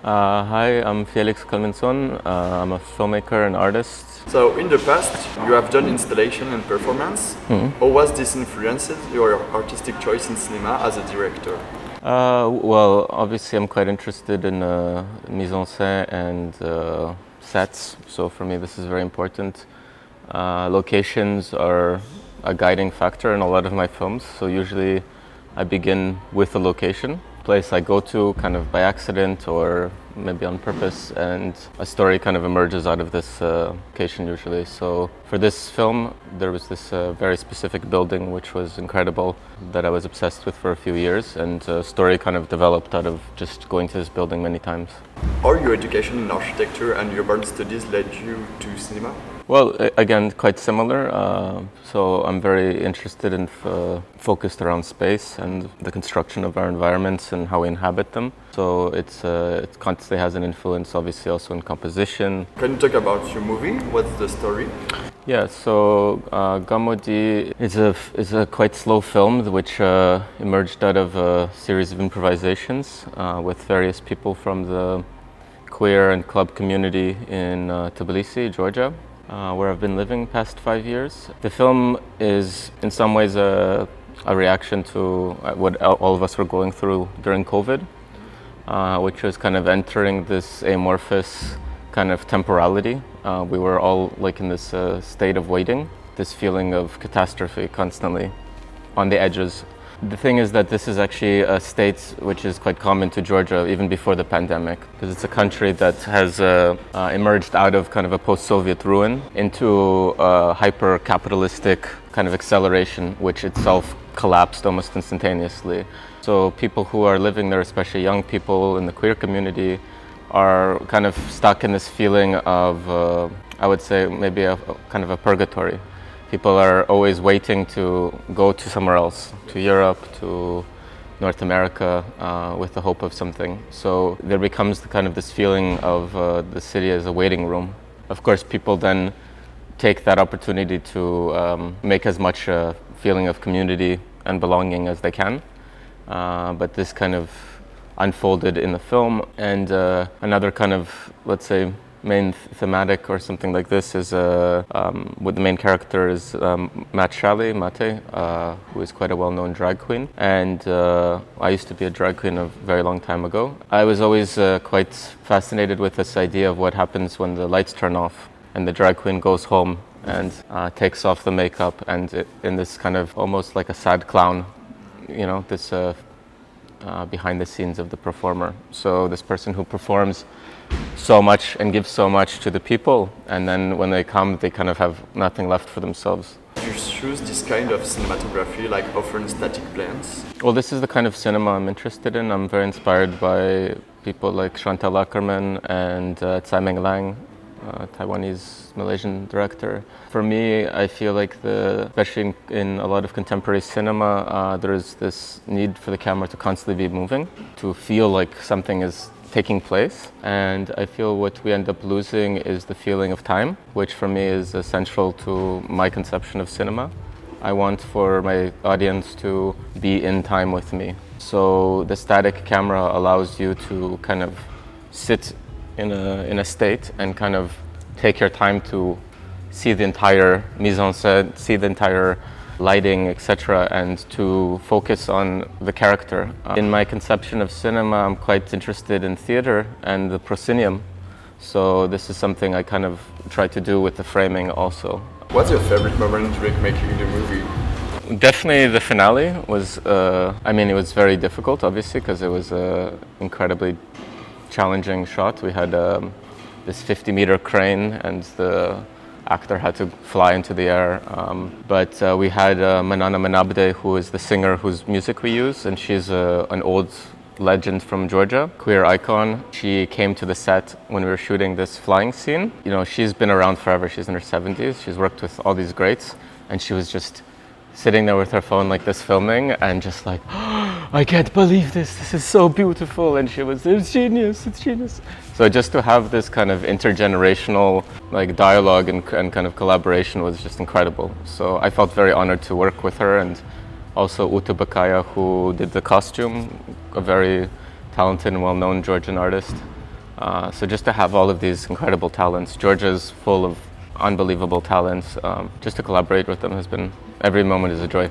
Hi, I'm Félix Kalmenson. I'm a filmmaker and artist. So in the past, you have done installation and performance. How was this influenced your artistic choice in cinema as a director? Well, obviously I'm quite interested in mise en scène and sets, so for me this is very important. Locations are a guiding factor in a lot of my films, so usually I begin with a location, place I go to kind of by accident or maybe on purpose, and a story kind of emerges out of this location usually. So for this film there was this very specific building which was incredible that I was obsessed with for a few years, and a story kind of developed out of just going to this building many times. How your education in architecture and urban studies led you to cinema? Well, again, quite similar. So I'm very interested and focused around space and the construction of our environments and how we inhabit them. So it constantly has an influence, obviously, also in composition. Can you talk about your movie? What's the story? Yeah, so Gamodi is a quite slow film which emerged out of a series of improvisations with various people from the queer and club community in Tbilisi, Georgia. Where I've been living past 5 years. The film is in some ways a reaction to what all of us were going through during COVID, which was kind of entering this amorphous kind of temporality. We were all like in this state of waiting, this feeling of catastrophe constantly on the edges. The thing is that this is actually a state which is quite common to Georgia even before the pandemic, because it's a country that has emerged out of kind of a post-Soviet ruin into a hyper-capitalistic kind of acceleration, which itself collapsed almost instantaneously. So people who are living there, especially young people in the queer community, are kind of stuck in this feeling of, I would say, maybe a kind of a purgatory. People are always waiting to go to somewhere else, to Europe, to North America, with the hope of something. So there becomes kind of this feeling of the city as a waiting room. Of course, people then take that opportunity to make as much a feeling of community and belonging as they can. But this kind of unfolded in the film. And another kind of, let's say, main thematic or something like this is what the main character is Mate, who is quite a well-known drag queen, and I used to be a drag queen a very long time ago. I was always quite fascinated with this idea of what happens when the lights turn off and the drag queen goes home and takes off the makeup, and in this kind of almost like a sad clown, you know, this behind the scenes of the performer. So this person who performs so much and gives so much to the people, and then when they come they kind of have nothing left for themselves. You choose this kind of cinematography, like often static plans? Well, this is the kind of cinema I'm interested in. I'm very inspired by people like Chantal Ackerman and Tsai Ming-lang, Taiwanese Malaysian director. For me, I feel like especially in a lot of contemporary cinema, there is this need for the camera to constantly be moving, to feel like something is taking place, and I feel what we end up losing is the feeling of time, which for me is essential to my conception of cinema. I want for my audience to be in time with me. So the static camera allows you to kind of sit in a state and kind of take your time to see the entire mise en scène, see the entire lighting, etc., and to focus on the character. In my conception of cinema, I'm quite interested in theater and the proscenium. So this is something I kind of try to do with the framing also. What's your favorite moment during making the movie? Definitely the finale was, it was very difficult, obviously, because it was an incredibly challenging shot. We had this 50-meter crane, and the actor had to fly into the air. But we had Manana Manabde, who is the singer whose music we use, and she's an old legend from Georgia, queer icon. She came to the set when we were shooting this flying scene. You know, she's been around forever. She's in her 70s. She's worked with all these greats, and she was just sitting there with her phone like this filming and just like, oh, I can't believe this is so beautiful, and she was, it's genius. So just to have this kind of intergenerational like dialogue and kind of collaboration was just incredible. So I felt very honored to work with her, and also Uta Bakaya, who did the costume, a very talented and well-known Georgian artist. So just to have all of these incredible talents, Georgia's full of unbelievable talents, just to collaborate with them has been, every moment is a joy.